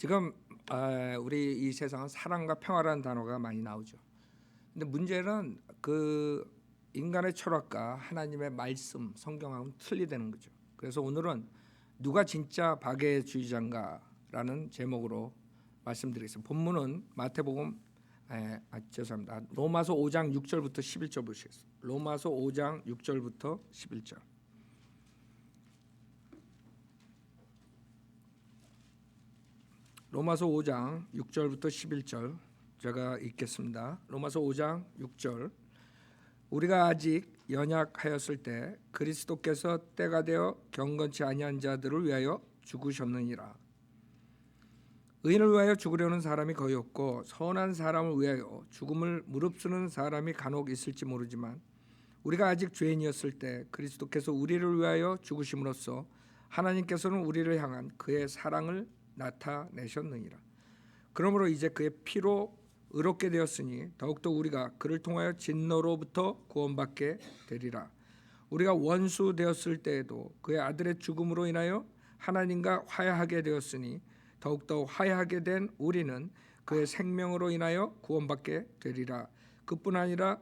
지금 우리 이 세상은 사랑과 평화라는 단어가 많이 나오죠. 근데 문제는 그 인간의 철학과 하나님의 말씀, 성경하고는 틀리다는 거죠. 그래서 오늘은 누가 진짜 박애주의자인가라는 제목으로 말씀드리겠습니다. 본문은 마태복음 죄송합니다. 로마서 5장 6절부터 11절 보시겠습니다. 로마서 5장 6절부터 11절. 로마서 5장 6절부터 11절 제가 읽겠습니다. 로마서 5장 6절. 우리가 아직 연약하였을 때 그리스도께서 때가 되어 경건치 아니한 자들을 위하여 죽으셨느니라. 의인을 위하여 죽으려는 사람이 거의 없고 선한 사람을 위하여 죽음을 무릅쓰는 사람이 간혹 있을지 모르지만 우리가 아직 죄인이었을 때 그리스도께서 우리를 위하여 죽으심으로써 하나님께서는 우리를 향한 그의 사랑을 나타내셨느니라. 그러므로 이제 그의 피로 의롭게 되었으니 더욱더 우리가 그를 통하여 진노로부터 구원받게 되리라. 우리가 원수 되었을 때에도 그의 아들의 죽음으로 인하여 하나님과 화해하게 되었으니 더욱더 화해하게 된 우리는 그의 생명으로 인하여 구원받게 되리라. 그뿐 아니라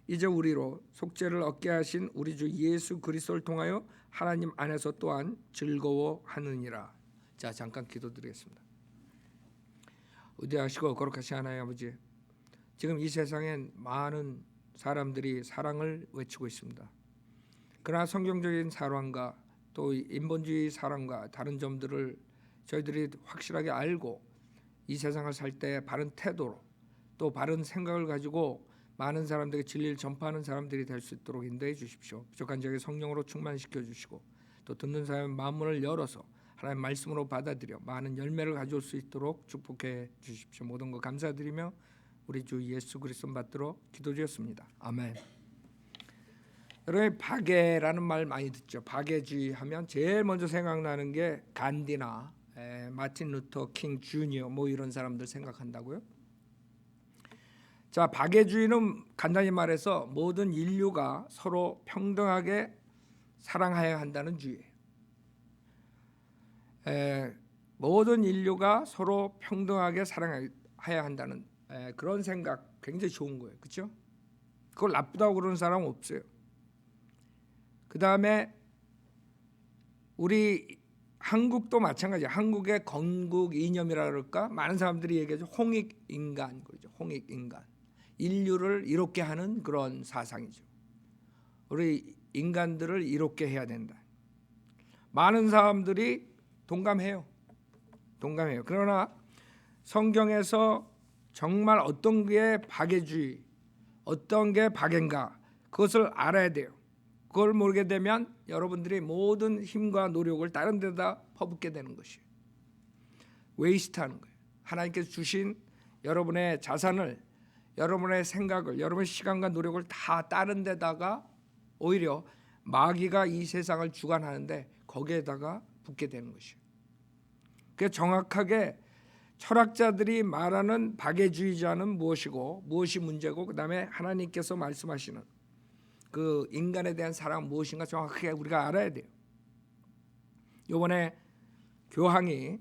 이제 우리로 속죄를 얻게 하신 우리 주 예수 그리스도를 통하여 하나님 안에서 또한 즐거워하느니라. 자, 잠깐 기도드리겠습니다. 의대하시고 거룩하신 하나님 아버지, 지금 이 세상엔 많은 사람들이 사랑을 외치고 있습니다. 그러나 성경적인 사랑과 또 인본주의 사랑과 다른 점들을 저희들이 확실하게 알고 이 세상을 살 때 바른 태도로 또 바른 생각을 가지고 많은 사람들에게 진리를 전파하는 사람들이 될 수 있도록 인도해 주십시오. 부족한 저에게 성령으로 충만시켜 주시고 또 듣는 사람의 마음을 열어서 하나님 말씀으로 받아들여 많은 열매를 가져올 수 있도록 축복해 주십시오. 모든 것 감사드리며 우리 주 예수 그리스도 받들어 기도드렸습니다. 아멘. 여러분, 박애라는 말 많이 듣죠. 박애주의 하면 제일 먼저 생각나는 게 간디나 마틴 루터 킹 주니어 뭐 이런 사람들 생각한다고요. 자, 박애주의는 간단히 말해서 모든 인류가 서로 평등하게 사랑해야 한다는 주의예요. 모든 인류가 서로 평등하게 사랑해야 한다는 그런 생각 굉장히 좋은 거예요. 그렇죠? 그걸 나쁘다고 그러는 사람은 없어요. 그 다음에 우리 한국도 마찬가지예요. 한국의 건국 이념이라 그럴까? 많은 사람들이 얘기하죠. 홍익인간 그러죠. 홍익인간. 인류를 이롭게 하는 그런 사상이죠. 우리 인간들을 이롭게 해야 된다. 많은 사람들이 동감해요. 그러나 성경에서 정말 어떤 게 박애주의, 어떤 게 박애인가 그것을 알아야 돼요. 그걸 모르게 되면 여러분들이 모든 힘과 노력을 다른 데다 퍼붓게 되는 것이에요. 웨이스트하는 거예요. 하나님께서 주신 여러분의 자산을, 여러분의 생각을, 여러분의 시간과 노력을 다 다른 데다가 오히려 마귀가 이 세상을 주관하는데 거기에다가 붓게 되는 것이에요. 그래서 정확하게 철학자들이 말하는 박애주의자는 무엇이고 무엇이 문제고 그 다음에 하나님께서 말씀하시는 그 인간에 대한 사랑 무엇인가 정확하게 우리가 알아야 돼요. 이번에 교황이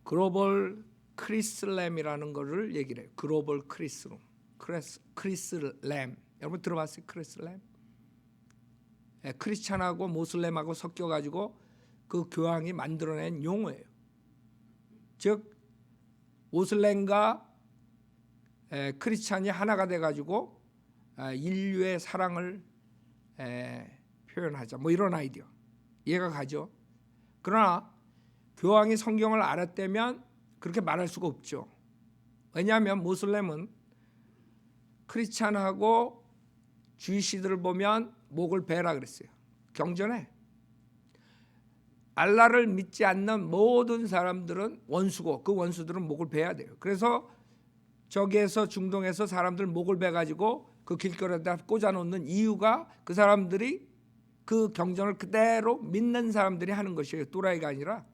글로벌 크리슬램이라는 거를 얘기를 해요. 글로벌 크리슬램. 여러분 들어봤어요? 크리슬램? 크리스찬하고 모슬렘하고 섞여가지고 그 교황이 만들어낸 용어예요. 즉 모슬렘과 크리스찬이 하나가 돼가지고 인류의 사랑을 표현하자 뭐 이런 아이디어 이해가 가죠. 그러나 교황이 성경을 알았다면 그렇게 말할 수가 없죠. 왜냐하면 모슬렘은 크리스찬하고 주이시들을 보면 목을 베라 그랬어요. 경전에 알라를 믿지 않는 모든 사람들은 원수고 그 원수들은 목을 베야 돼요. 그래서 저기에서 중동에서 사람들 목을 베가지고 그 길거리에다 꽂아놓는 이유가 그 사람들이 그 경전을 그대로 믿는 사람들이 하는 것이에요. 또라이가 아니라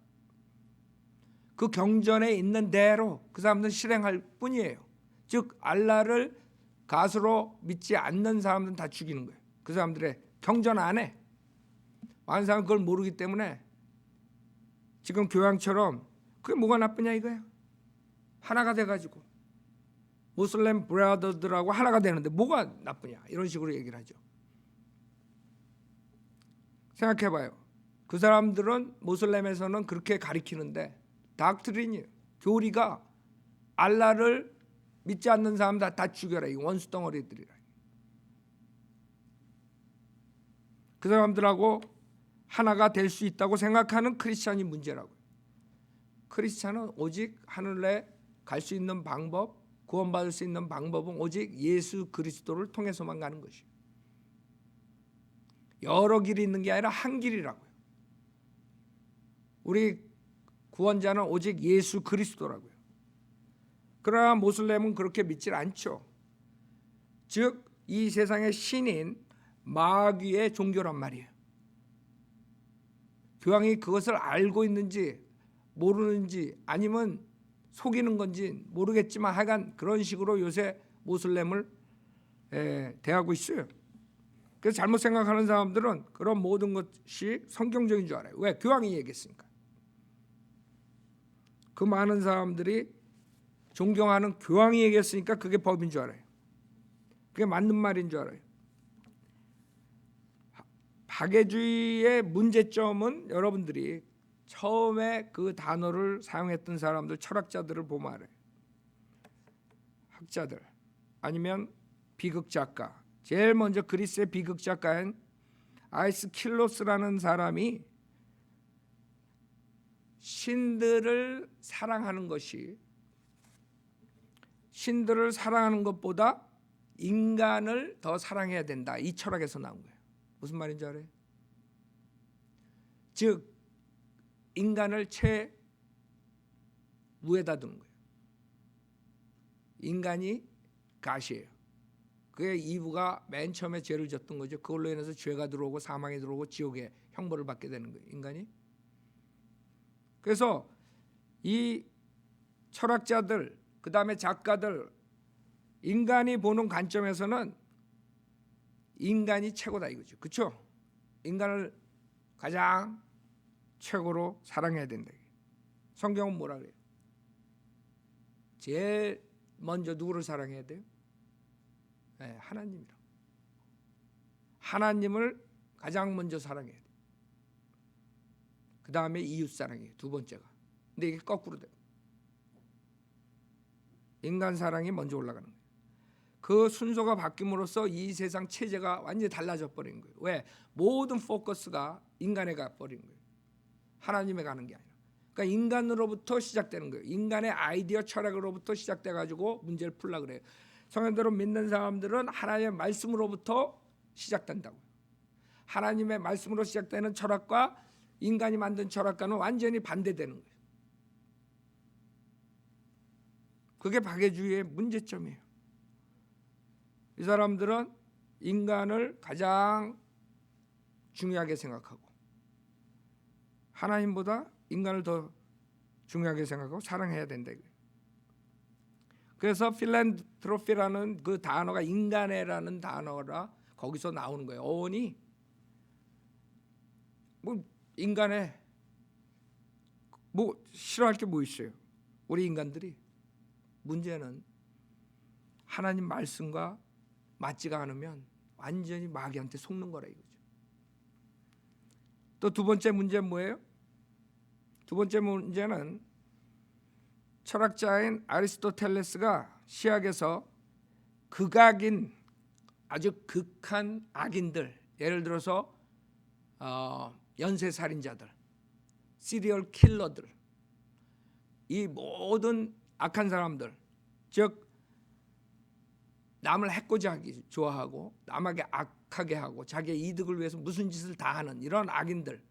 그 경전에 있는 대로 그 사람들은 실행할 뿐이에요. 즉 알라를 가수로 믿지 않는 사람들은 다 죽이는 거예요. 그 사람들의 경전 안에 많은 사람은 그걸 모르기 때문에 지금 교황처럼 그게 뭐가 나쁘냐 이거예요. 하나가 돼가지고 무슬림 브라더들하고 하나가 되는데 뭐가 나쁘냐 이런 식으로 얘기를 하죠. 생각해봐요. 그 사람들은 모슬렘에서는 그렇게 가리키는데 닥트린이에요. 교리가 알라를 믿지 않는 사람 다 죽여라. 이 원수 덩어리들이라. 그 사람들하고 하나가 될 수 있다고 생각하는 크리스찬이 문제라고요. 크리스찬은 오직 하늘에 갈 수 있는 방법, 구원받을 수 있는 방법은 오직 예수 그리스도를 통해서만 가는 것이에요. 여러 길이 있는 게 아니라 한 길이라고요. 우리 구원자는 오직 예수 그리스도라고요. 그러나 모슬렘은 그렇게 믿질 않죠. 즉 이 세상의 신인 마귀의 종교란 말이에요. 교황이 그것을 알고 있는지 모르는지 아니면 속이는 건지 모르겠지만 하여간 그런 식으로 요새 모슬렘을 대하고 있어요. 그래서 잘못 생각하는 사람들은 그런 모든 것이 성경적인 줄 알아요. 왜? 교황이 얘기했으니까. 그 많은 사람들이 존경하는 교황이 얘기했으니까 그게 법인 줄 알아요. 그게 맞는 말인 줄 알아요. 박애주의의 문제점은 여러분들이 처음에 그 단어를 사용했던 사람들, 철학자들을 보면 알아요. 학자들 아니면 비극작가. 제일 먼저 그리스의 비극작가인 아이스킬로스라는 사람이 신들을 사랑하는 것보다 인간을 더 사랑해야 된다. 이 철학에서 나온 거예요. 무슨 말인지 알아요? 즉 인간을 최우에다 두는 거예요. 인간이 가시예요. 그게 이브가 맨 처음에 죄를 졌던 거죠. 그걸로 인해서 죄가 들어오고 사망이 들어오고 지옥에 형벌을 받게 되는 거예요. 인간이. 그래서 이 철학자들 그 다음에 작가들 인간이 보는 관점에서는 인간이 최고다 이거죠. 그렇죠? 인간을 가장 최고로 사랑해야 된다. 성경은 뭐라 그래요? 제일 먼저 누구를 사랑해야 돼요? 네, 하나님이라고. 하나님을 가장 먼저 사랑해야 돼요. 그 다음에 이웃 사랑이에요. 두 번째가. 근데 이게 거꾸로 돼요. 인간 사랑이 먼저 올라가는 거예요. 그 순서가 바뀜으로써 이 세상 체제가 완전히 달라져 버린 거예요. 왜? 모든 포커스가 인간에 가버린 거예요. 하나님에 가는 게 아니라. 그러니까 인간으로부터 시작되는 거예요. 인간의 아이디어 철학으로부터 시작돼 가지고 문제를 풀려고 그래요. 성현대로 믿는 사람들은 하나님의 말씀으로부터 시작된다고요. 하나님의 말씀으로 시작되는 철학과 인간이 만든 철학과는 완전히 반대되는 거예요. 그게 박애주의의 문제점이에요. 이 사람들은 인간을 가장 중요하게 생각하고 하나님보다 인간을 더 중요하게 생각하고 사랑해야 된다. 그래서 필란트로피라는 그 단어가 인간애라는 단어라 거기서 나오는 거예요. 어원이 뭐 인간애 뭐 싫어할 게 뭐 있어요. 우리 인간들이. 문제는 하나님 말씀과 맞지가 않으면 완전히 마귀한테 속는 거라 이거죠. 또 두 번째 문제는 뭐예요? 두 번째 문제는 철학자인 아리스토텔레스가 시학에서 극악인 아주 극한 악인들, 예를 들어서 연쇄살인자들, 시리얼 킬러들, 이 모든 악한 사람들, 즉 남을 해코지하기 좋아하고 남에게 악하게 하고 자기의 이득을 위해서 무슨 짓을 다 하는 이런 악인들,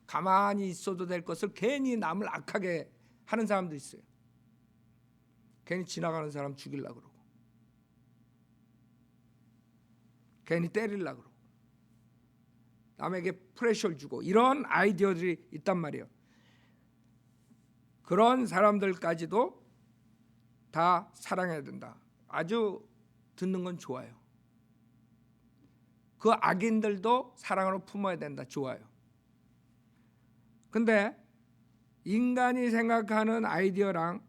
가만히 있어도 될 것을 괜히 남을 악하게 하는 사람도 있어요. 괜히 지나가는 사람 죽이려고 그러고 괜히 때리려고 그러고 남에게 프레셔를 주고 이런 아이디어들이 있단 말이에요. 그런 사람들까지도 다 사랑해야 된다. 아주 듣는 건 좋아요. 그 악인들도 사랑으로 품어야 된다. 좋아요. 근데 인간이 생각하는 아이디어랑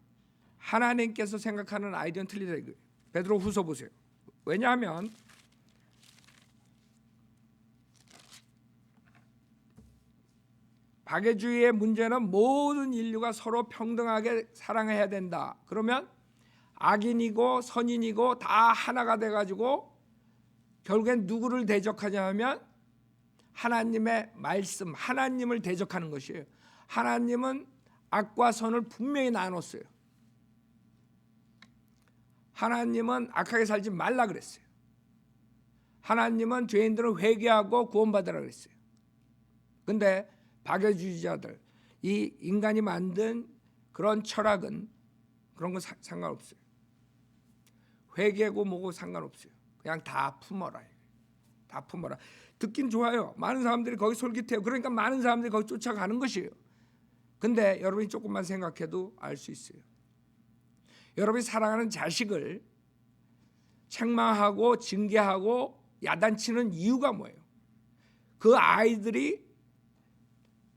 하나님께서 생각하는 아이디어는 틀리다 이거예요. 베드로 후서 보세요. 왜냐하면 박애주의의 문제는 모든 인류가 서로 평등하게 사랑해야 된다. 그러면 악인이고 선인이고 다 하나가 돼가지고 결국엔 누구를 대적하냐 하면 하나님의 말씀, 하나님을 대적하는 것이에요. 하나님은 악과 선을 분명히 나눴어요. 하나님은 악하게 살지 말라 그랬어요. 하나님은 죄인들을 회개하고 구원받으라 그랬어요. 근데 박애주의자들, 이 인간이 만든 그런 철학은 그런 거 상관없어요. 회개고 뭐고 상관없어요. 그냥 다 품어라. 다 품어라. 듣긴 좋아요. 많은 사람들이 거기 솔깃해요. 그러니까 많은 사람들이 거기 쫓아가는 것이에요. 근데 여러분이 조금만 생각해도 알 수 있어요. 여러분이 사랑하는 자식을 책망하고 징계하고 야단치는 이유가 뭐예요? 그 아이들이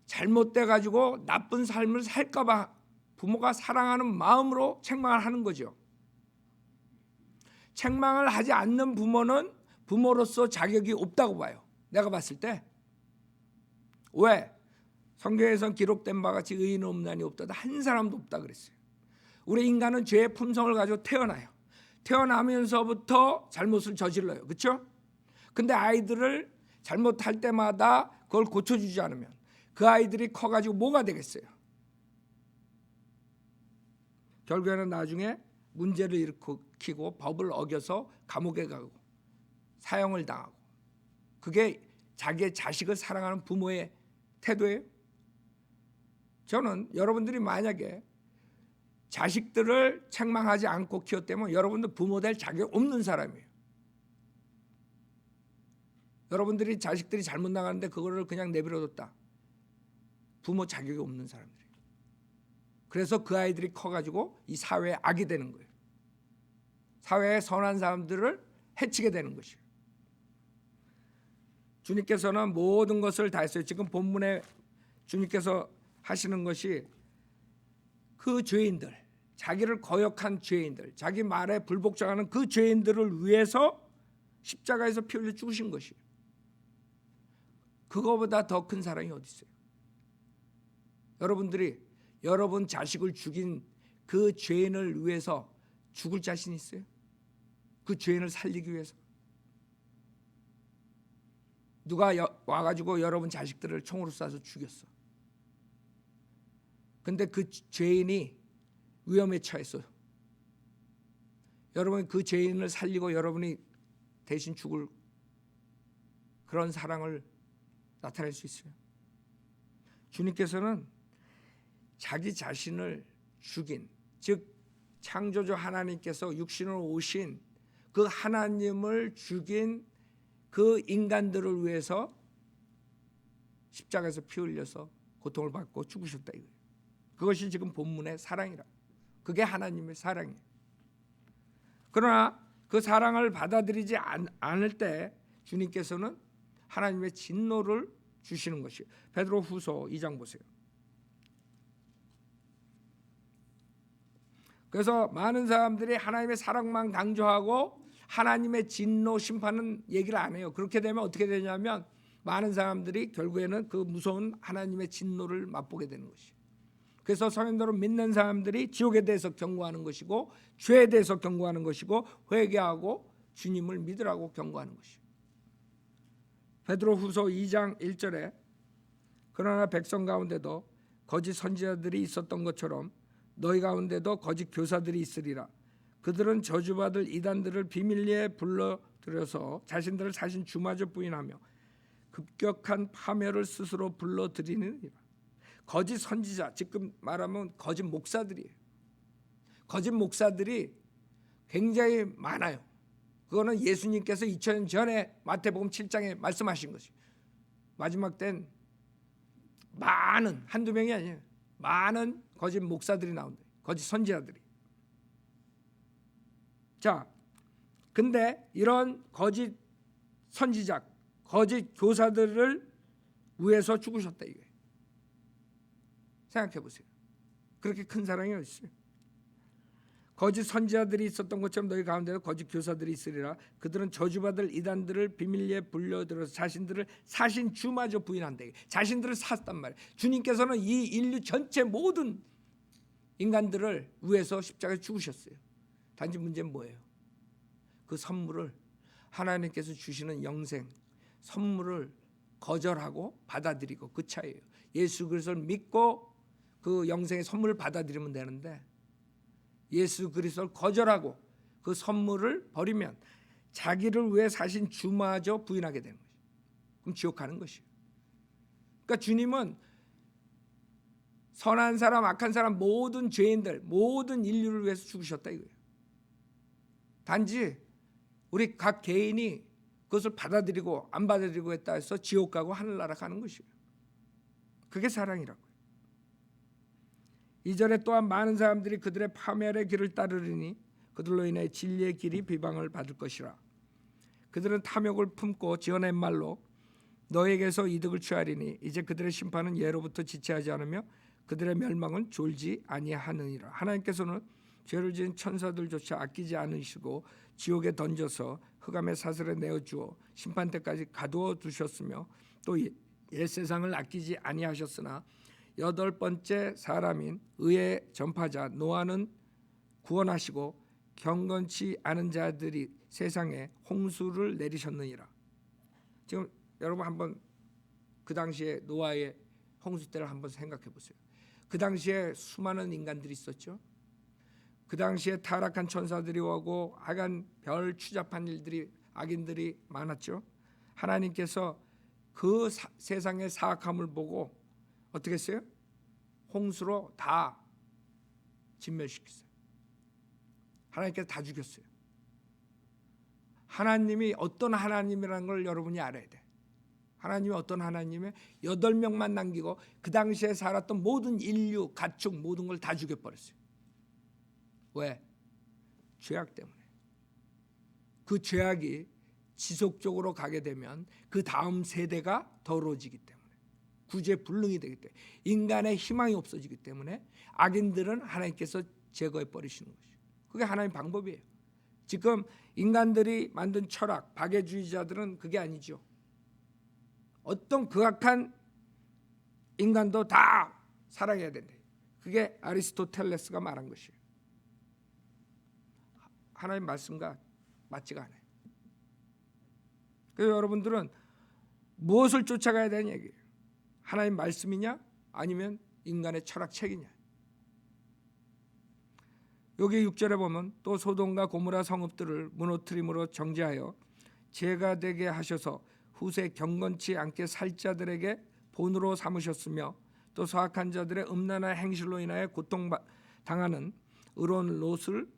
잘못돼 가지고 나쁜 삶을 살까 봐 부모가 사랑하는 마음으로 책망을 하는 거죠. 책망을 하지 않는 부모는 부모로서 자격이 없다고 봐요. 내가 봤을 때. 왜? 성경에선 기록된 바같이 의인은 없나니 없다. 한 사람도 없다 그랬어요. 우리 인간은 죄의 품성을 가지고 태어나요. 태어나면서부터 잘못을 저질러요. 그렇죠? 근데 아이들을 잘못할 때마다 그걸 고쳐주지 않으면 그 아이들이 커가지고 뭐가 되겠어요? 결국에는 나중에 문제를 일으키고 법을 어겨서 감옥에 가고 사형을 당하고, 그게 자기의 자식을 사랑하는 부모의 태도예요. 저는 여러분들이 만약에 자식들을 책망하지 않고 키웠다면 여러분들 부모 될 자격 없는 사람이에요. 여러분들이 자식들이 잘못 나가는데 그거를 그냥 내버려뒀다. 부모 자격이 없는 사람들이에요. 그래서 그 아이들이 커가지고 이 사회의 악이 되는 거예요. 사회의 선한 사람들을 해치게 되는 것이에요. 주님께서는 모든 것을 다 했어요. 지금 본문에 주님께서 하시는 것이 그 죄인들, 자기를 거역한 죄인들, 자기 말에 불복종하는 그 죄인들을 위해서 십자가에서 피 흘려 죽으신 것이에요. 그거보다 더 큰 사랑이 어디 있어요? 여러분들이 여러분 자식을 죽인 그 죄인을 위해서 죽을 자신 있어요? 그 죄인을 살리기 위해서? 누가 와가지고 여러분 자식들을 총으로 쏴서 죽였어. 근데 그 죄인이 위험에 처했어요. 여러분이 그 죄인을 살리고 여러분이 대신 죽을 그런 사랑을 나타낼 수 있어요. 주님께서는 자기 자신을 죽인, 즉 창조주 하나님께서 육신으로 오신 그 하나님을 죽인 그 인간들을 위해서 십자가에서 피 흘려서 고통을 받고 죽으셨다 이거예요. 그것이 지금 본문의 사랑이라. 그게 하나님의 사랑이에요. 그러나 그 사랑을 받아들이지 않을 때 주님께서는 하나님의 진노를 주시는 것이에요. 베드로 후서 2장 보세요. 그래서 많은 사람들이 하나님의 사랑만 강조하고 하나님의 진노 심판은 얘기를 안 해요. 그렇게 되면 어떻게 되냐면 많은 사람들이 결국에는 그 무서운 하나님의 진노를 맛보게 되는 것이에요. 그래서 성현도를 믿는 사람들이 지옥에 대해서 경고하는 것이고 죄에 대해서 경고하는 것이고 회개하고 주님을 믿으라고 경고하는 것이에요. 베드로 후서 2장 1절에 그러나 백성 가운데도 거짓 선지자들이 있었던 것처럼 너희 가운데도 거짓 교사들이 있으리라. 그들은 저주받을 이단들을 비밀리에 불러들여서 자신들을 자신 주마저 부인하며 급격한 파멸을 스스로 불러들이느니라. 거짓 선지자, 지금 말하면 거짓 목사들이에요. 거짓 목사들이 굉장히 많아요. 그거는 예수님께서 2000년 전에 마태복음 7장에 말씀하신 것이 마지막 땐 많은, 한두 명이 아니에요. 많은 거짓 목사들이 나온다. 거짓 선지자들이. 자, 근데 이런 거짓 선지자, 거짓 교사들을 위해서 죽으셨다 이거예요. 생각해 보세요. 그렇게 큰 사랑이 어디 있어요? 거짓 선지자들이 있었던 것처럼 너희 가운데도 거짓 교사들이 있으리라. 그들은 저주받을 이단들을 비밀리에 불려들어서 자신들을 사신 주마저 부인한다. 자신들을 샀단 말이에요. 주님께서는 이 인류 전체 모든 인간들을 위해서 십자가에 죽으셨어요. 단지 문제는 뭐예요? 그 선물을, 하나님께서 주시는 영생 선물을 거절하고 받아들이고, 그 차이예요. 예수 그리스도를 믿고 그 영생의 선물을 받아들이면 되는데, 예수 그리스도를 거절하고 그 선물을 버리면 자기를 위해 사신 주마저 부인하게 되는 거죠. 그럼 지옥 가는 것이에요. 그러니까 주님은 선한 사람, 악한 사람, 모든 죄인들, 모든 인류를 위해서 죽으셨다 이거예요. 단지 우리 각 개인이 그것을 받아들이고 안 받아들이고 했다 해서 지옥 가고 하늘나라 가는 것이에요. 그게 사랑이라고요. 2절에 또한 많은 사람들이 그들의 파멸의 길을 따르리니 그들로 인해 진리의 길이 비방을 받을 것이라. 그들은 탐욕을 품고 지어낸 말로 너에게서 이득을 취하리니 이제 그들의 심판은 예로부터 지체하지 않으며 그들의 멸망은 졸지 아니하느니라. 하나님께서는 죄를 지은 천사들조차 아끼지 않으시고 지옥에 던져서 흑암의 사슬에 내어주어 심판 때까지 가두어 두셨으며 또 옛 세상을 아끼지 아니하셨으나 여덟 번째 사람인 의의 전파자 노아는 구원하시고 경건치 않은 자들이 세상에 홍수를 내리셨느니라. 지금 여러분 한번 그 당시에 노아의 홍수 때를 한번 생각해 보세요. 그 당시에 수많은 인간들이 있었죠. 그 당시에 타락한 천사들이 오고 하여간 별 추잡한 일들이, 악인들이 많았죠. 하나님께서 그 세상의 사악함을 보고 어떻게 했어요? 홍수로 다 진멸시켰어요. 하나님께서 다 죽였어요. 하나님이 어떤 하나님이라는 걸 여러분이 알아야 돼. 하나님이 어떤 하나님에 8명만 남기고 그 당시에 살았던 모든 인류, 가축 모든 걸 다 죽여버렸어요. 왜? 죄악 때문에. 그 죄악이 지속적으로 가게 되면 그 다음 세대가 더러워지기 때문에, 구제불능이 되기 때문에, 인간의 희망이 없어지기 때문에 악인들은 하나님께서 제거해 버리시는 것이죠. 그게 하나님의 방법이에요. 지금 인간들이 만든 철학, 박애주의자들은 그게 아니죠. 어떤 극악한 인간도 다 사랑해야 된다. 그게 아리스토텔레스가 말한 것이에요. 하나님 말씀과 맞지가 않아요. 그래서 여러분들은 무엇을 쫓아가야 되는 얘기예요? 하나님 말씀이냐 아니면 인간의 철학책이냐. 여기 6절에 보면 또 소돔과 고모라 성읍들을 무너뜨림으로 정죄하여 죄가 되게 하셔서 후세 경건치 않게 살 자들에게 본으로 삼으셨으며 또 사악한 자들의 음란한 행실로 인하여 고통당하는 의로운 롯을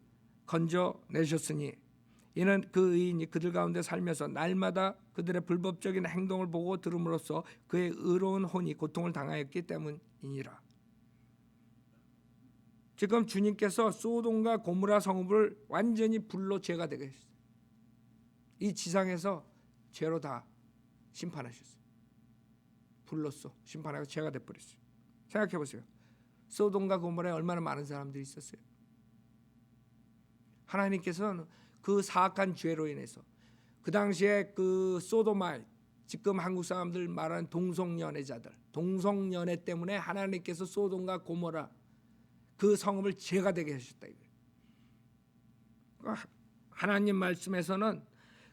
건져내셨으니 이는 그 의인이 그들 가운데 살면서 날마다 그들의 불법적인 행동을 보고 들음으로써 그의 의로운 혼이 고통을 당하였기 때문이니라. 지금 주님께서 소돔과 고모라 성읍을 완전히 불로 죄가 되게 했어요. 이 지상에서 죄로 다 심판하셨어요. 불로써 심판하고 죄가 돼버렸어요. 생각해 보세요. 소돔과 고모라에 얼마나 많은 사람들이 있었어요. 하나님께서는 그 사악한 죄로 인해서 그 당시에 그 소도마일, 지금 한국 사람들 말하는 동성연애자들, 동성연애 때문에 하나님께서 소돔과 고모라 그 성읍을 죄가 되게 하셨다 이거예요. 하나님 말씀에서는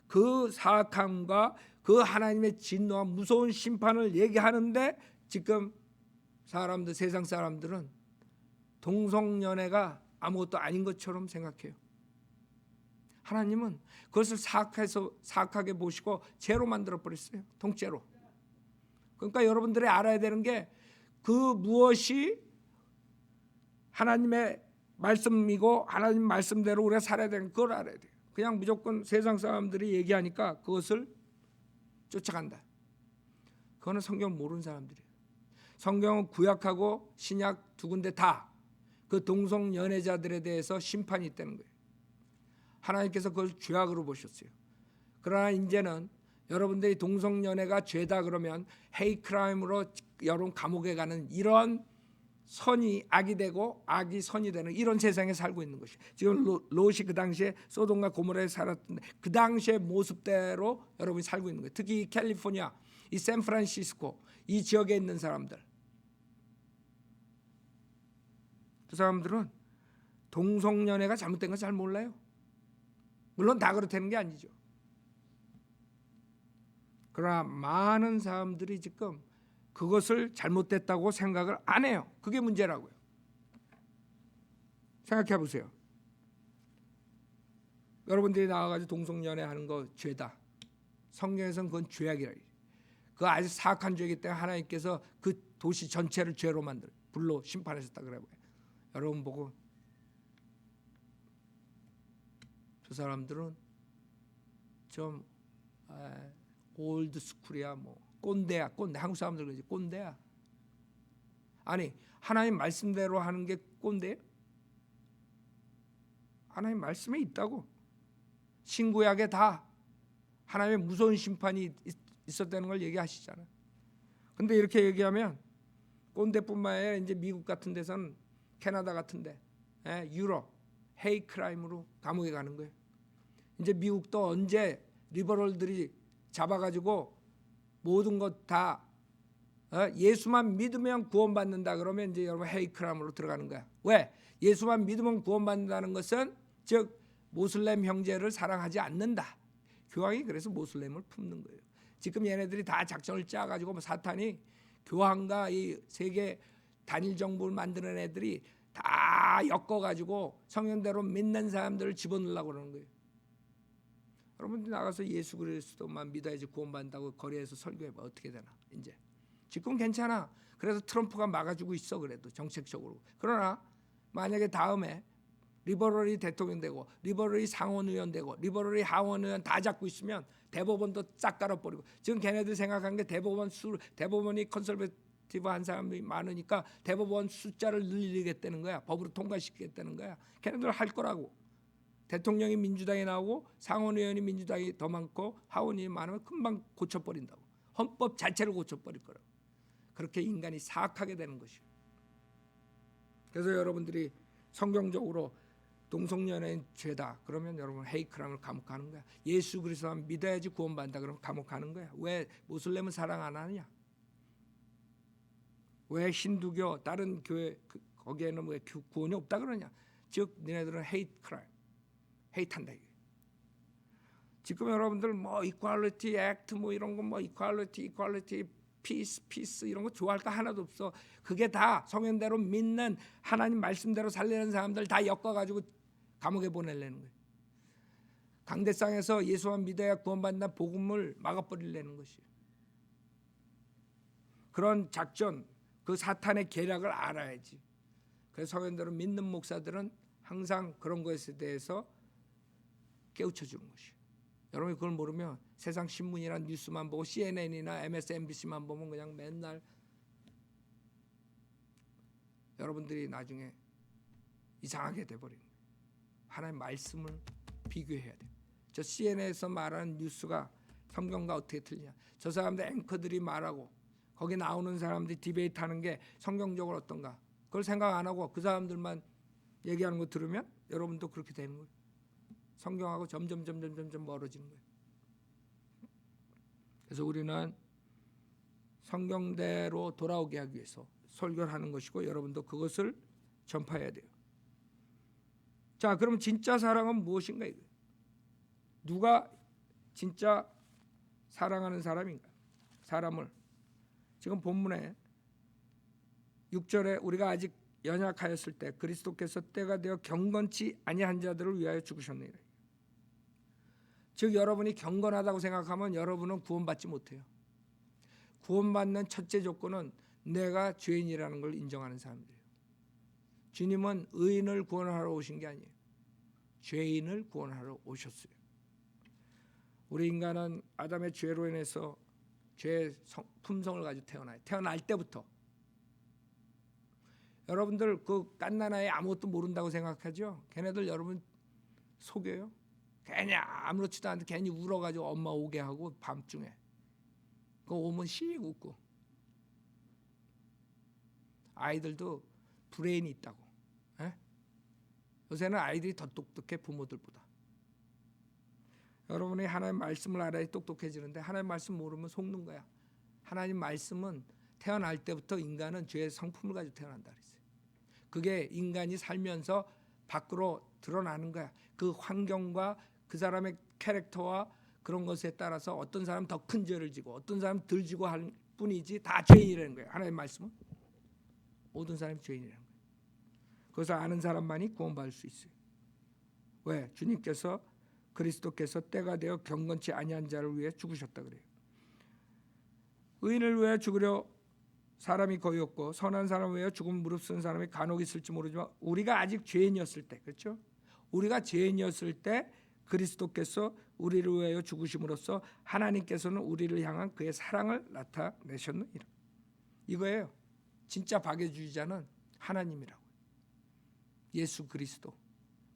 그 사악함과 그 하나님의 진노와 무서운 심판을 얘기하는데 지금 사람들, 세상 사람들은 동성연애가 아무것도 아닌 것처럼 생각해요. 하나님은 그것을 사악하게 보시고 죄로 만들어 버렸어요. 통째로. 그러니까 여러분들이 알아야 되는 게 그 무엇이 하나님의 말씀이고 하나님 말씀대로 우리가 살아야 되는 걸 알아야 돼요. 그냥 무조건 세상 사람들이 얘기하니까 그것을 쫓아간다. 그거는 성경 모르는 사람들이에요. 성경은 구약하고 신약 두 군데 다 그 동성연애자들에 대해서 심판이 있다는 거예요. 하나님께서 그걸 죄악으로 보셨어요. 그러나 이제는 여러분들이 동성연애가 죄다 그러면 헤이 크라임으로 여러분 감옥에 가는 이런 선이 악이 되고 악이 선이 되는 이런 세상에 살고 있는 것이. 지금 롯이 그 당시에 소돔과 고모라에 살았는데 그 당시의 모습대로 여러분이 살고 있는 거예요. 특히 이 캘리포니아, 이 샌프란시스코 이 지역에 있는 사람들, 그 사람들은 동성연애가 잘못된 거 잘 몰라요. 물론 다 그렇다는 게 아니죠. 그러나 많은 사람들이 지금 그것을 잘못됐다고 생각을 안 해요. 그게 문제라고요. 생각해 보세요. 여러분들이 나와가지고 동성연애 하는 거 죄다. 성경에서는 그건 죄악이라. 그 아주 사악한 죄이기 때문에 하나님께서 그 도시 전체를 죄로 만들어 불로 심판하셨다 그래요. 여러분 보고 저 사람들은 좀 올드 스쿨이야, 뭐 꼰대야, 꼰대. 한국 사람들 그러지 꼰대야. 아니 하나님 말씀대로 하는 게 꼰대예요? 하나님 말씀에 있다고. 신구약에 다 하나님의 무서운 심판이 있었다는 걸 얘기하시잖아요. 근데 이렇게 얘기하면 꼰대뿐만 아니라 이제 미국 같은 데서는 캐나다 같은데 유럽 헤이 크라임으로 감옥에 가는 거예요. 이제 미국도 언제 리버럴들이 잡아가지고 모든 것 다 예수만 믿으면 구원받는다 그러면 이제 여러분 헤이 크라임으로 들어가는 거야. 왜? 예수만 믿으면 구원받는다는 것은 즉 모슬렘 형제를 사랑하지 않는다. 교황이 그래서 모슬렘을 품는 거예요. 지금 얘네들이 다 작전을 짜가지고 뭐 사탄이 교황과 이 세계 단일 정부를 만드는 애들이 다 엮어가지고 성경대로 믿는 사람들을 집어넣으려고 그러는 거예요. 여러분들 나가서 예수 그리스도만 믿어야지 구원받는다고 거리에서 설교해봐. 어떻게 되나 이제. 지금 괜찮아. 그래서 트럼프가 막아주고 있어. 그래도 정책적으로. 그러나 만약에 다음에 리버럴이 대통령 되고 리버럴이 상원의원 되고 리버럴이 하원의원 다 잡고 있으면 대법원도 싹 깔아버리고. 지금 걔네들 생각한 게 대법원이 컨설베티브한 사람이 많으니까 대법원 숫자를 늘리겠다는 거야. 법으로 통과시키겠다는 거야. 걔네들 할 거라고. 대통령이 민주당이 나오고 상원의원이 민주당이 더 많고 하원이 많으면 금방 고쳐버린다고. 헌법 자체를 고쳐버릴 거라고. 그렇게 인간이 사악하게 되는 것이에요. 그래서 여러분들이 성경적으로 동성연애는 죄다 그러면 여러분 헤이크람을 감옥 가는 거야. 예수 그리스도만 믿어야지 구원받는다 그러면 감옥 가는 거야. 왜 모슬렘은 사랑 안 하느냐? 왜 힌두교 다른 교회 거기에는 왜 구원이 없다 그러냐? 즉 니네들은 헤이크라임 헤이트한다 이게. 지금 여러분들 뭐 이퀄리티 액트 뭐 이런 거 뭐 이퀄리티 피스 이런 거 좋아할 거 하나도 없어. 그게 다 성경대로 믿는 하나님 말씀대로 살리는 사람들 다 엮어가지고 감옥에 보내려는 거예요. 강대상에서 예수만 믿어야 구원받는다 복음을 막아버리려는 것이에요. 그런 작전, 그 사탄의 계략을 알아야지. 그래서 성경대로 믿는 목사들은 항상 그런 것에 대해서 깨우쳐 주는 것이에요. 여러분이 그걸 모르면 세상 신문이나 뉴스만 보고 CNN이나 MSNBC만 보면 그냥 맨날 여러분들이 나중에 이상하게 돼버리는 거예요. 하나님의 말씀을 비교해야 돼요. 저 CNN에서 말하는 뉴스가 성경과 어떻게 틀리냐. 저 사람들 앵커들이 말하고 거기 나오는 사람들이 디베이트 하는 게 성경적으로 어떤가. 그걸 생각 안 하고 그 사람들만 얘기하는 거 들으면 여러분도 그렇게 되는 거예요. 성경하고 점점 멀어지는 거예요. 그래서 우리는 성경대로 돌아오게 하기 위해서 설교를 하는 것이고 여러분도 그것을 전파해야 돼요. 자, 그럼 진짜 사랑은 무엇인가 이거예요. 누가 진짜 사랑하는 사람인가? 사람을 지금 본문에 6절에 우리가 아직 연약하였을 때 그리스도께서 때가 되어 경건치 아니한 자들을 위하여 죽으셨느니라. 즉 여러분이 경건하다고 생각하면 여러분은 구원받지 못해요. 구원받는 첫째 조건은 내가 죄인이라는 걸 인정하는 사람들이에요. 주님은 의인을 구원하러 오신 게 아니에요. 죄인을 구원하러 오셨어요. 우리 인간은 아담의 죄로 인해서 죄의 품성을 가지고 태어나요. 태어날 때부터. 여러분들 그 갓난아이 아무것도 모른다고 생각하죠? 걔네들 여러분 속여요? 괜히 아무렇지도 않은데 괜히 울어가지고 엄마 오게 하고 밤중에 그 오면 씩 웃고. 아이들도 브레인이 있다고. 에? 요새는 아이들이 더 똑똑해 부모들보다. 여러분이 하나님 말씀을 알아야 똑똑해지는데 하나님 말씀 모르면 속는 거야. 하나님 말씀은 태어날 때부터 인간은 죄의 성품을 가지고 태어난다 그랬어요. 그게 인간이 살면서 밖으로 드러나는 거야. 그 환경과 그 사람의 캐릭터와 그런 것에 따라서 어떤 사람은 더 큰 죄를 지고 어떤 사람은 덜 지고 할 뿐이지 다 죄인이라는 거예요. 하나님 말씀은 모든 사람이 죄인이라는 거예요. 그것을 아는 사람만이 구원받을 수 있어요. 왜? 주님께서 그리스도께서 때가 되어 경건치 아니한 자를 위해 죽으셨다 그래요. 의인을 위해 죽으려 사람이 거의 없고 선한 사람을 위해 죽음 무릅쓰는 사람이 간혹 있을지 모르지만 우리가 아직 죄인이었을 때, 그렇죠? 우리가 죄인이었을 때 그리스도께서 우리를 위하여 죽으심으로써 하나님께서는 우리를 향한 그의 사랑을 나타내셨느니라. 이거예요. 진짜 박애주의자는 하나님이라고. 예수 그리스도.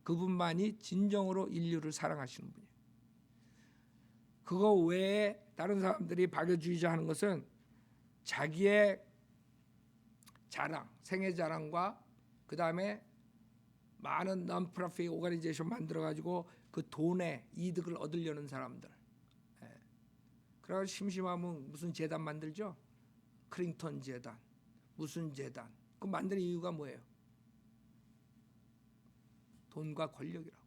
그분만이 진정으로 인류를 사랑하시는 분이에요. 그거 외에 다른 사람들이 박애주의자 하는 것은 자기의 자랑, 생애 자랑과 그 다음에 많은 non-profit 오가니제이션 만들어가지고 그 돈의 이득을 얻으려는 사람들. 그래서 심심하면 무슨 재단 만들죠? 클린턴 재단, 무슨 재단. 그 만드는 이유가 뭐예요? 돈과 권력이라고.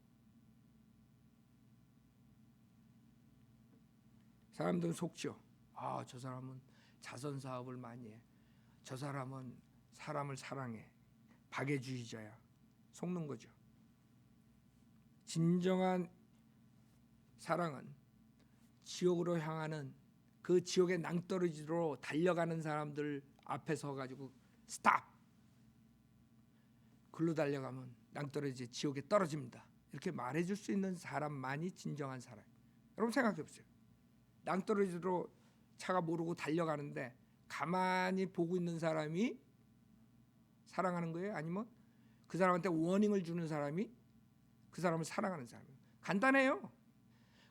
사람들은 속죠. 아, 저 사람은 자선 사업을 많이 해. 저 사람은 사람을 사랑해. 박애주의자야. 속는 거죠. 진정한 사랑은 지옥으로 향하는 그 지옥의 낭떠러지로 달려가는 사람들 앞에 서 가지고 스탑. 글로 달려가면 낭떠러지 지옥에 떨어집니다. 이렇게 말해줄 수 있는 사람만이 진정한 사람. 여러분 생각해 보세요. 낭떠러지로 차가 모르고 달려가는데 가만히 보고 있는 사람이 사랑하는 거예요? 아니면 그 사람한테 워닝을 주는 사람이 그 사람을 사랑하는 사람이에요? 간단해요.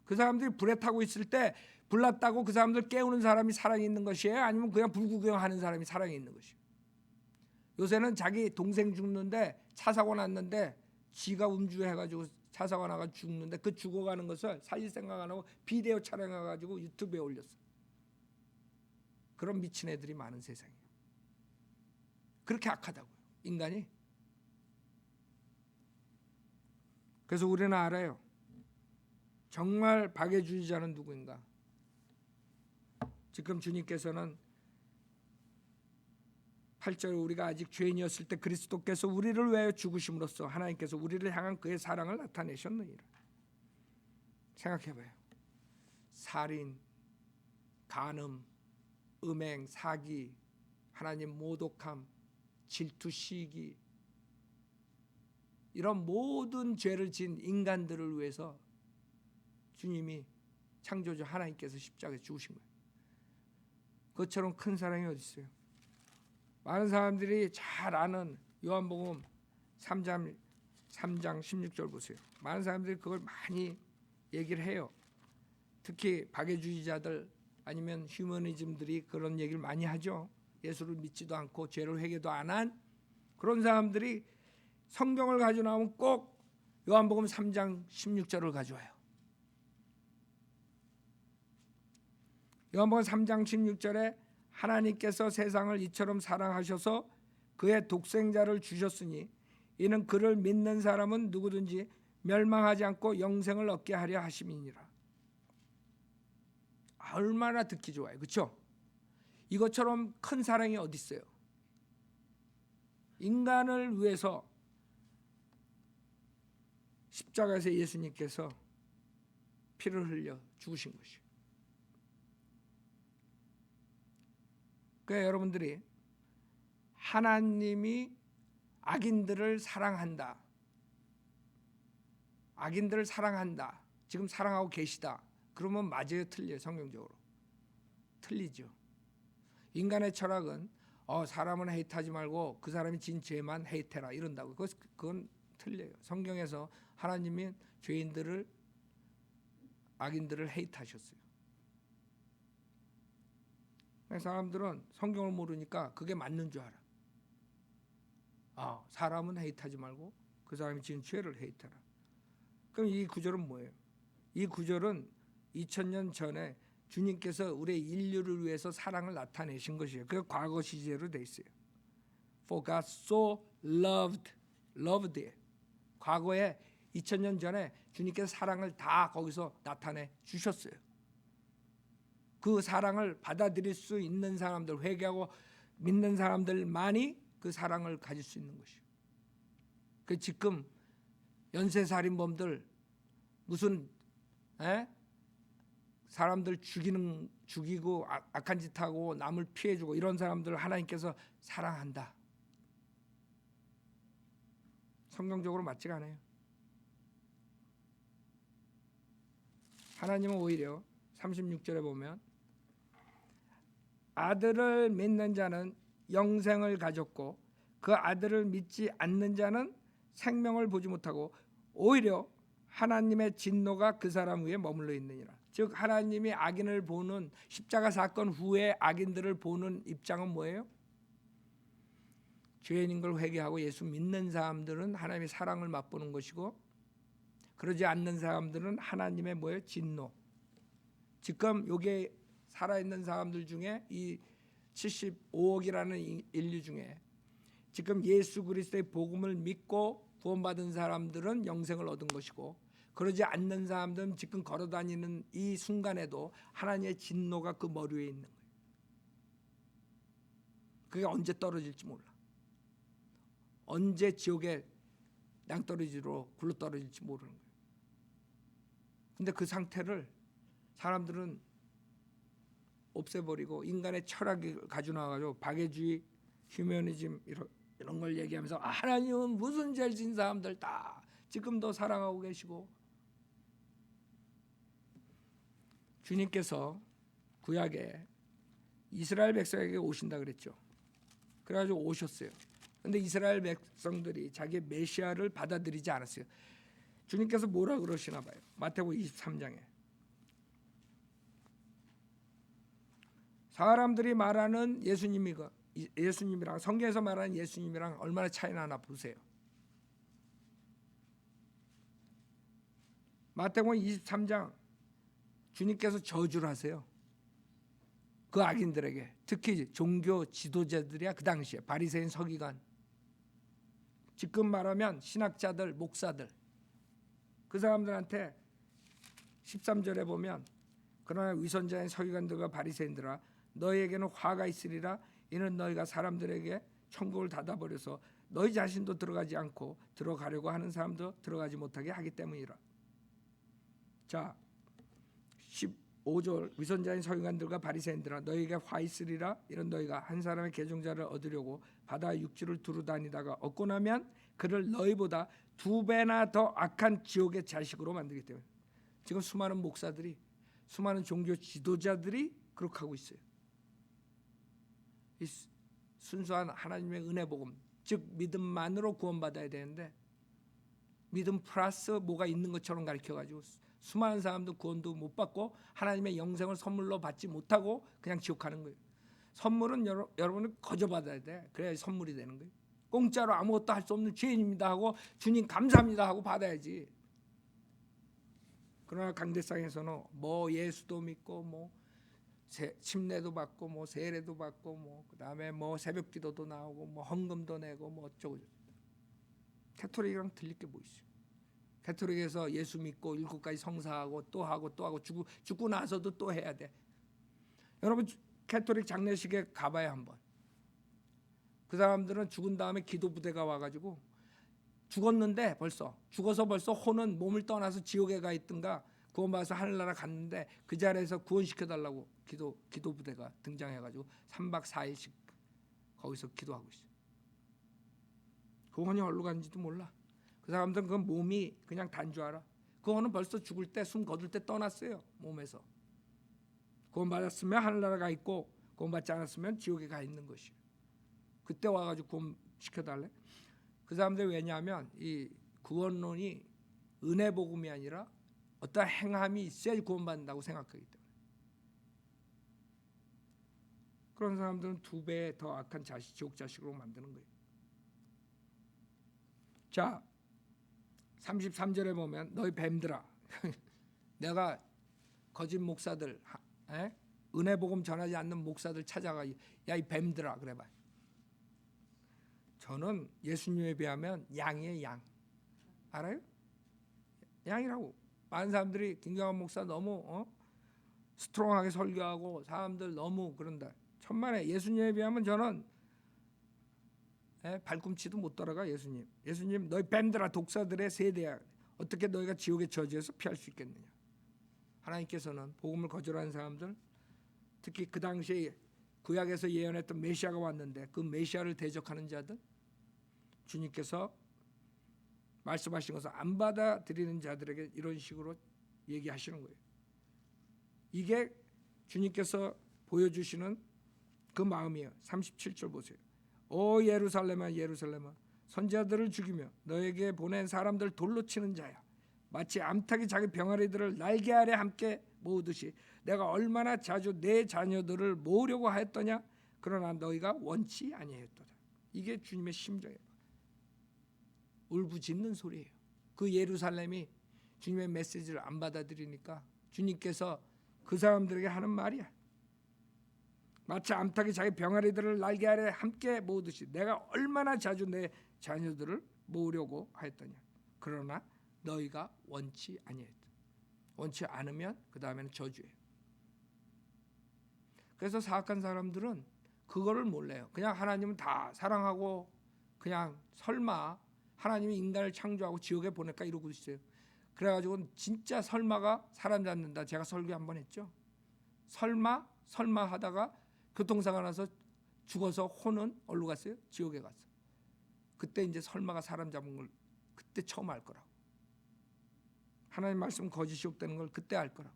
그 사람들이 불에 타고 있을 때 불났다고 그 사람들 깨우는 사람이 사랑이 있는 것이에요? 아니면 그냥 불구경하는 사람이 사랑이 있는 것이에요? 요새는 자기 동생 죽는데 차 사고 났는데 지가 음주해가지고 차 사고 나가 죽는데 그 죽어가는 것을 살릴 생각 안 하고 비디오 촬영해가지고 유튜브에 올렸어. 그런 미친 애들이 많은 세상이에요. 그렇게 악하다고요, 인간이. 그래서 우리는 알아요. 정말 박애주의자는 누구인가? 지금 주님께서는 8절 우리가 아직 죄인이었을 때 그리스도께서 우리를 위하여 죽으심으로써 하나님께서 우리를 향한 그의 사랑을 나타내셨느니라. 생각해봐요. 살인, 간음, 음행, 사기, 하나님 모독함, 질투, 시기, 이런 모든 죄를 지은 인간들을 위해서 주님이 창조주 하나님께서 십자가에 죽으신 거예요. 그것처럼 큰 사랑이 어디 있어요? 많은 사람들이 잘 아는 요한복음 3장 16절 보세요. 많은 사람들이 그걸 많이 얘기를 해요. 특히 박애주의자들 아니면 휴머니즘들이 그런 얘기를 많이 하죠. 예수를 믿지도 않고 죄를 회개도 안 한 그런 사람들이 성경을 가지고 나오면 꼭 요한복음 3장 16절을 가져와요. 요한복음 3장 16절에 하나님께서 세상을 이처럼 사랑하셔서 그의 독생자를 주셨으니 이는 그를 믿는 사람은 누구든지 멸망하지 않고 영생을 얻게 하려 하심이니라. 얼마나 듣기 좋아요. 그렇죠? 이것처럼 큰 사랑이 어디 있어요? 인간을 위해서 십자가에서 예수님께서 피를 흘려 죽으신 것이에요. 그러니까 여러분들이 하나님이 악인들을 사랑한다. 악인들을 사랑한다. 지금 사랑하고 계시다. 그러면 맞아요, 틀려요? 성경적으로 틀리죠. 인간의 철학은 사람은 헤이트하지 말고 그 사람이 진 죄만 헤이트해라 이런다고. 그건 틀려요. 성경에서 하나님이 죄인들을 악인들을 헤이트하셨어요. 사람들은 성경을 모르니까 그게 맞는 줄 알아. 사람은 헤이트하지 말고 그 사람이 지은 죄를 헤이트하라. 그럼 이 구절은 뭐예요? 이 구절은 2000년 전에 주님께서 우리 인류를 위해서 사랑을 나타내신 것이에요. 그게 과거 시제로 돼 있어요. For God so loved. 과거에 2000년 전에 주님께서 사랑을 다 거기서 나타내 주셨어요. 그 사랑을 받아들일 수 있는 사람들, 회개하고 믿는 사람들만이 그 사랑을 가질 수 있는 것이에요. 그 지금 연쇄살인범들 무슨 사람들 죽이고 악한 짓 하고 남을 피해주고 이런 사람들 하나님께서 사랑한다. 성경적으로 맞지가 않아요. 하나님은 오히려 36절에 보면 아들을 믿는 자는 영생을 가졌고 그 아들을 믿지 않는 자는 생명을 보지 못하고 오히려 하나님의 진노가 그 사람 위에 머물러 있느니라. 즉 하나님이 악인을 보는 십자가 사건 후에 악인들을 보는 입장은 뭐예요? 죄인인 걸 회개하고 예수 믿는 사람들은 하나님의 사랑을 맛보는 것이고 그러지 않는 사람들은 하나님의 뭐예요? 진노. 지금 여기에 살아있는 사람들 중에 이 75억이라는 인류 중에 지금 예수 그리스도의 복음을 믿고 구원받은 사람들은 영생을 얻은 것이고 그러지 않는 사람들은 지금 걸어다니는 이 순간에도 하나님의 진노가 그 머리 위에 있는 거예요. 그게 언제 떨어질지 몰라. 언제 지옥에 낭떠러지로 굴러떨어질지 모르는 거예요. 근데 그 상태를 사람들은 없애버리고 인간의 철학을 가지고 나와가지고 박애주의, 휴머니즘 이런 걸 얘기하면서 하나님은 무슨 죄를 지은 사람들 다 지금도 사랑하고 계시고 주님께서 구약에 이스라엘 백성에게 오신다 그랬죠. 그래가지고 오셨어요. 근데 이스라엘 백성들이 자기의 메시아를 받아들이지 않았어요. 주님께서 뭐라 그러시나 봐요. 마태복음 23장에 사람들이 말하는 예수님이랑 성경에서 말하는 예수님이랑 얼마나 차이 나나 보세요. 마태복음 23장 주님께서 저주를 하세요. 그 악인들에게 특히 종교 지도자들이야. 그 당시에 바리새인 서기관 지금 말하면 신학자들 목사들 그 사람들한테 13절에 보면 그러나 위선자인 서기관들과 바리새인들아 너희에게는 화가 있으리라. 이는 너희가 사람들에게 천국을 닫아버려서 너희 자신도 들어가지 않고 들어가려고 하는 사람도 들어가지 못하게 하기 때문이라. 자 15절 위선자인 서기관들과 바리새인들아 너희에게 화 있으리라. 이런 너희가 한 사람의 계종자를 얻으려고 바다 육지를 두루 다니다가 얻고 나면 그를 너희보다 2배나 더 악한 지옥의 자식으로 만들기 때문에 지금 수많은 목사들이 수많은 종교 지도자들이 그렇게 하고 있어요. 이 순수한 하나님의 은혜 복음 즉 믿음만으로 구원받아야 되는데 믿음 플러스 뭐가 있는 것처럼 가르쳐가지고 수많은 사람도 구원도 못 받고 하나님의 영생을 선물로 받지 못하고 그냥 지옥 가는 거예요. 선물은 여러분은 거저받아야 돼. 그래야 선물이 되는 거예요. 공짜로 아무것도 할 수 없는 죄인입니다 하고 주님 감사합니다 하고 받아야지. 그러나 강대상에서는 뭐 예수도 믿고 뭐 침례도 받고 뭐 세례도 받고 뭐 그다음에 뭐 새벽기도도 나오고 뭐 헌금도 내고 뭐 어쩌고 캐토릭이랑 틀릴 게 뭐 있어요. 캐토릭에서 예수 믿고 7가지 성사하고 또 하고 죽고 나서도 또 해야 돼. 여러분 캐토릭 장례식에 가봐야 한번. 그 사람들은 죽은 다음에 기도 부대가 와가지고 죽었는데 죽어서 벌써 혼은 몸을 떠나서 지옥에 가 있든가 구원받아서 하늘나라 갔는데 그 자리에서 구원시켜달라고 기도 부대가 등장해가지고 3박 4일씩 거기서 기도하고 있어요. 그 혼이 어디로 갔는지도 몰라. 그 사람들은 그 몸이 그냥 단 줄 알아. 그 혼은 벌써 죽을 때 숨 거둘 때 떠났어요. 몸에서. 구원받았으면 하늘나라 가 있고 구원받지 않았으면 지옥에 가 있는 것이에요. 그때 와가지고 구원시켜달래. 그 사람들 왜냐하면 이 구원론이 은혜 복음이 아니라 어떤 행함이 있어야지 구원받는다고 생각하기 때문에 그런 사람들은 2배 더 악한 지옥 자식으로 만드는 거예요. 자, 33절에 보면 너희 뱀들아 내가 거짓 목사들 은혜 복음 전하지 않는 목사들 찾아가 야 이 뱀들아 그래봐. 저는 예수님에 비하면 양이에요. 양. 알아요? 양이라고. 많은 사람들이 김경환 목사 너무 스트롱하게 설교하고 사람들 너무 그런다. 천만에 예수님에 비하면 저는 발꿈치도 못 따라가. 예수님 너희 뱀들아 독사들의 세대야. 어떻게 너희가 지옥의 저주에서 피할 수 있겠느냐. 하나님께서는 복음을 거절하는 사람들, 특히 그 당시에 구약에서 예언했던 메시아가 왔는데 그 메시아를 대적하는 자들, 주님께서 말씀하신 것을 안 받아들이는 자들에게 이런 식으로 얘기하시는 거예요. 이게 주님께서 보여주시는 그 마음이에요. 37절 보세요. 오 예루살렘아 예루살렘아 선지자들을 죽이며 너에게 보낸 사람들 돌로 치는 자야. 마치 암탉이 자기 병아리들을 날개 아래 함께 모으듯이 내가 얼마나 자주 내 자녀들을 모으려고 하였더냐. 그러나 너희가 원치 아니하였도다. 이게 주님의 심정이에요. 울부짖는 소리예요. 그 예루살렘이 주님의 메시지를 안 받아들이니까 주님께서 그 사람들에게 하는 말이야. 마치 암탉이 자기 병아리들을 날개 아래 함께 모으듯이 내가 얼마나 자주 내 자녀들을 모으려고 하였더냐. 그러나 너희가 원치 아니했다. 원치 않으면 그 다음에는 저주예요. 그래서 사악한 사람들은 그거를 몰라요. 그냥 하나님은 다 사랑하고 그냥 설마 하나님이 인간을 창조하고 지옥에 보낼까 이러고 있어요. 그래가지고 진짜 설마가 사람 잡는다. 제가 설교 한번 했죠. 설마 하다가 교통사고 나서 죽어서 혼은 어디로 갔어요? 지옥에 갔어. 그때 이제 설마가 사람 잡은 걸 그때 처음 알 거라고. 하나님 말씀 거짓이 없다는 걸 그때 알 거라고.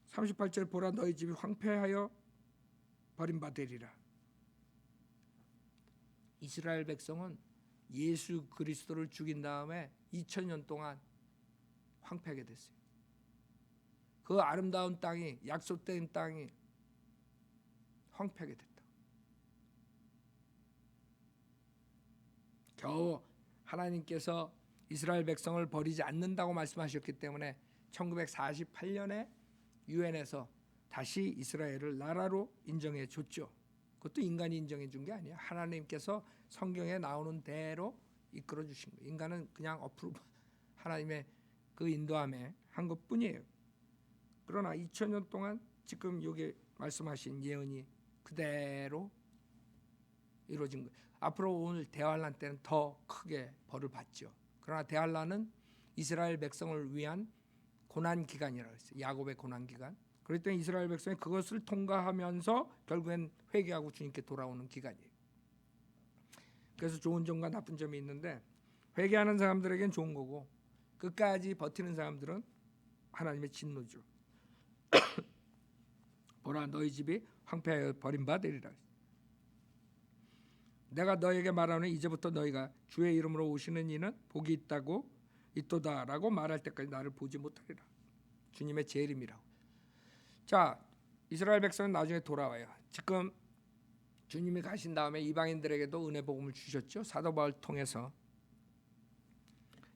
38절 보라 너희 집이 황폐하여 버림받으리라. 이스라엘 백성은 예수 그리스도를 죽인 다음에 2000년 동안 황폐하게 됐어요. 그 아름다운 땅이 약속된 땅이 황폐하게 됐다. 겨우 하나님께서 이스라엘 백성을 버리지 않는다고 말씀하셨기 때문에 1948년에 유엔에서 다시 이스라엘을 나라로 인정해 줬죠. 그것도 인간이 인정해 준 게 아니야. 하나님께서 성경에 나오는 대로 이끌어 주신 거예요. 인간은 그냥 어프로브 하나님의 그 인도함에 한 것뿐이에요. 그러나 2000년 동안 지금 여기 말씀하신 예언이 그대로 이루어진 거예요. 앞으로 오늘 대환란 때는 더 크게 벌을 받죠. 그러나 대환란은 이스라엘 백성을 위한 고난 기간이라고 했어요. 야곱의 고난 기간. 그럴 때 이스라엘 백성이 그것을 통과하면서 결국엔 회개하고 주님께 돌아오는 기간이에요. 그래서 좋은 점과 나쁜 점이 있는데 회개하는 사람들에겐 좋은 거고 끝까지 버티는 사람들은 하나님의 진노죠. 보라 너희 집이 황폐하여 버림받으리라. 내가 너에게 말하노니 이제부터 너희가 주의 이름으로 오시는 이는 복이 있다고 있도다라고 말할 때까지 나를 보지 못하리라. 주님의 재림이라고. 자, 이스라엘 백성은 나중에 돌아와요. 지금 주님이 가신 다음에 이방인들에게도 은혜 복음을 주셨죠. 사도 바울 통해서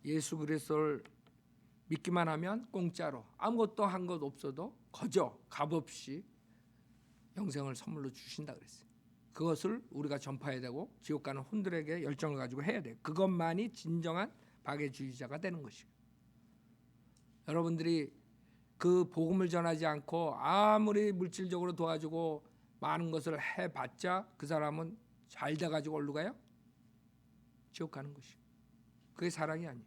예수 그리스도를 믿기만 하면 공짜로 아무것도 한 것 없어도 거저 값없이 영생을 선물로 주신다 그랬어요. 그것을 우리가 전파해야 되고 지옥 가는 혼들에게 열정을 가지고 해야 돼요. 그것만이 진정한 박애주의자가 되는 것이에요. 여러분들이 그 복음을 전하지 않고 아무리 물질적으로 도와주고 많은 것을 해봤자 그 사람은 잘 돼가지고 어디로 가요? 지옥 가는 것이에요. 그게 사랑이 아니에요.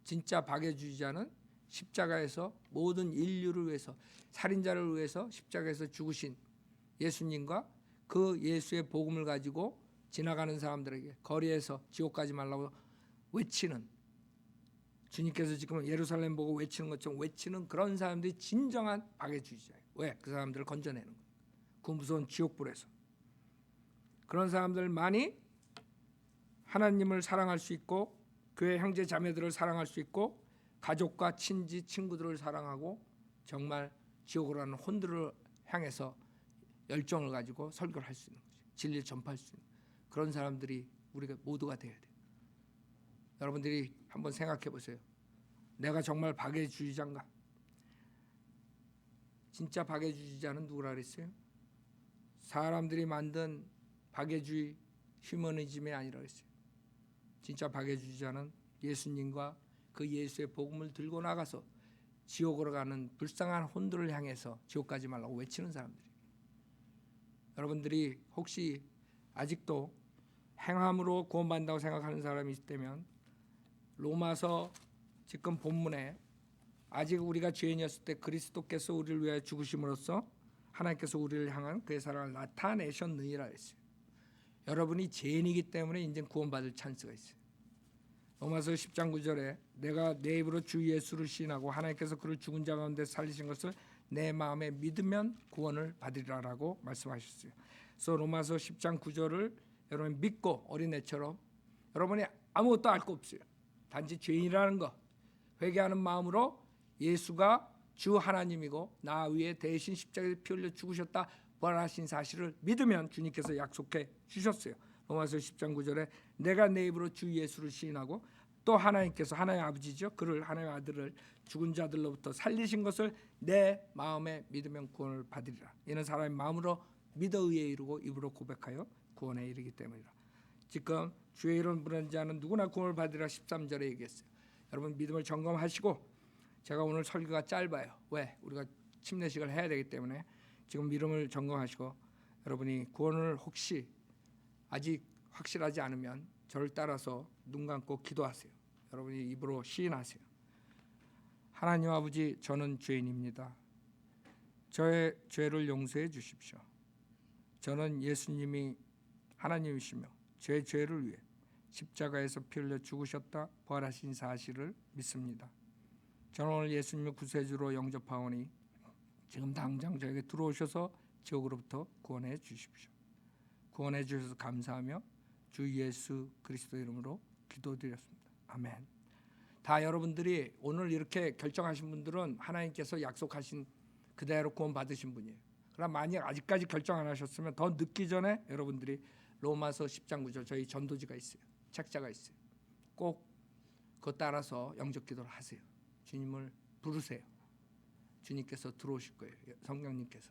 진짜 박애주의자는 십자가에서 모든 인류를 위해서 살인자를 위해서 십자가에서 죽으신 예수님과 그 예수의 복음을 가지고 지나가는 사람들에게 거리에서 지옥 가지 말라고 외치는, 주님께서 지금 예루살렘 보고 외치는 것처럼 외치는 그런 사람들이 진정한 박애주의자예요. 왜? 그 사람들을 건져내는 거예요. 그 무서운 지옥불에서. 그런 사람들만이 하나님을 사랑할 수 있고 교회 형제 자매들을 사랑할 수 있고 가족과 친지 친구들을 사랑하고 정말 지옥으로 가는 혼들을 향해서 열정을 가지고 설교를 할 수 있는 거죠. 진리를 전파할 수 있는 그런 사람들이 우리가 모두가 돼야 돼요. 여러분들이 한번 생각해 보세요. 내가 정말 박애주의자인가? 진짜 박애주의자는 누구라 그랬어요? 사람들이 만든 박애주의 휴머니즘이 아니라 그랬어요. 진짜 박애주의자는 예수님과 그 예수의 복음을 들고 나가서 지옥으로 가는 불쌍한 혼들을 향해서 지옥 가지 말라고 외치는 사람들이. 여러분들이 혹시 아직도 행함으로 구원받는다고 생각하는 사람이 있다면 로마서 지금 본문에 아직 우리가 죄인이었을 때 그리스도께서 우리를 위하여 죽으심으로써 하나님께서 우리를 향한 그의 사랑을 나타내셨느니라 했어요. 여러분이 죄인이기 때문에 이제 구원받을 찬스가 있어요. 로마서 10장 9절에 내가 내 입으로 주 예수를 시인하고 하나님께서 그를 죽은 자 가운데 살리신 것을 내 마음에 믿으면 구원을 받으리라라고 말씀하셨어요. 그래서 로마서 10장 9절을 여러분 믿고 어린애처럼 여러분이 아무것도 알 거 없어요. 단지 죄인이라는 거 회개하는 마음으로 예수가 주 하나님이고 나 위에 대신 십자가에 피 흘려 죽으셨다 부활하신 사실을 믿으면 주님께서 약속해 주셨어요. 로마서 10장 9절에 내가 내 입으로 주 예수를 시인하고 또 하나님께서 하나님의 아버지죠. 그를 하나님의 아들을 죽은 자들로부터 살리신 것을 내 마음에 믿으면 구원을 받으리라. 이는 사람의 마음으로 믿어 의에 이르고 입으로 고백하여 구원에 이르기 때문이라. 지금 주의 이름 부르는 자는 누구나 구원을 받으리라 13절에 얘기했어요. 여러분 믿음을 점검하시고 제가 오늘 설교가 짧아요. 왜? 우리가 침례식을 해야 되기 때문에 지금 믿음을 점검하시고 여러분이 구원을 혹시 아직 확실하지 않으면 저를 따라서 눈 감고 기도하세요. 여러분이 입으로 시인하세요. 하나님 아버지, 저는 죄인입니다. 저의 죄를 용서해 주십시오. 저는 예수님이 하나님이시며 제 죄를 위해 십자가에서 피 흘려 죽으셨다 부활하신 사실을 믿습니다. 저는 오늘 예수님을 구세주로 영접하오니 지금 당장 저에게 들어오셔서 지옥으로부터 구원해 주십시오. 구원해 주셔서 감사하며 주 예수 그리스도 이름으로 기도드렸습니다. 아멘. 다 여러분들이 오늘 이렇게 결정하신 분들은 하나님께서 약속하신 그대로 구원 받으신 분이에요. 그럼 만약 아직까지 결정 안 하셨으면 더 늦기 전에 여러분들이 로마서 10장 9절 저희 전도지가 있어요. 책자가 있어요. 꼭 그거 따라서 영접 기도를 하세요. 주님을 부르세요. 주님께서 들어오실 거예요. 성령님께서.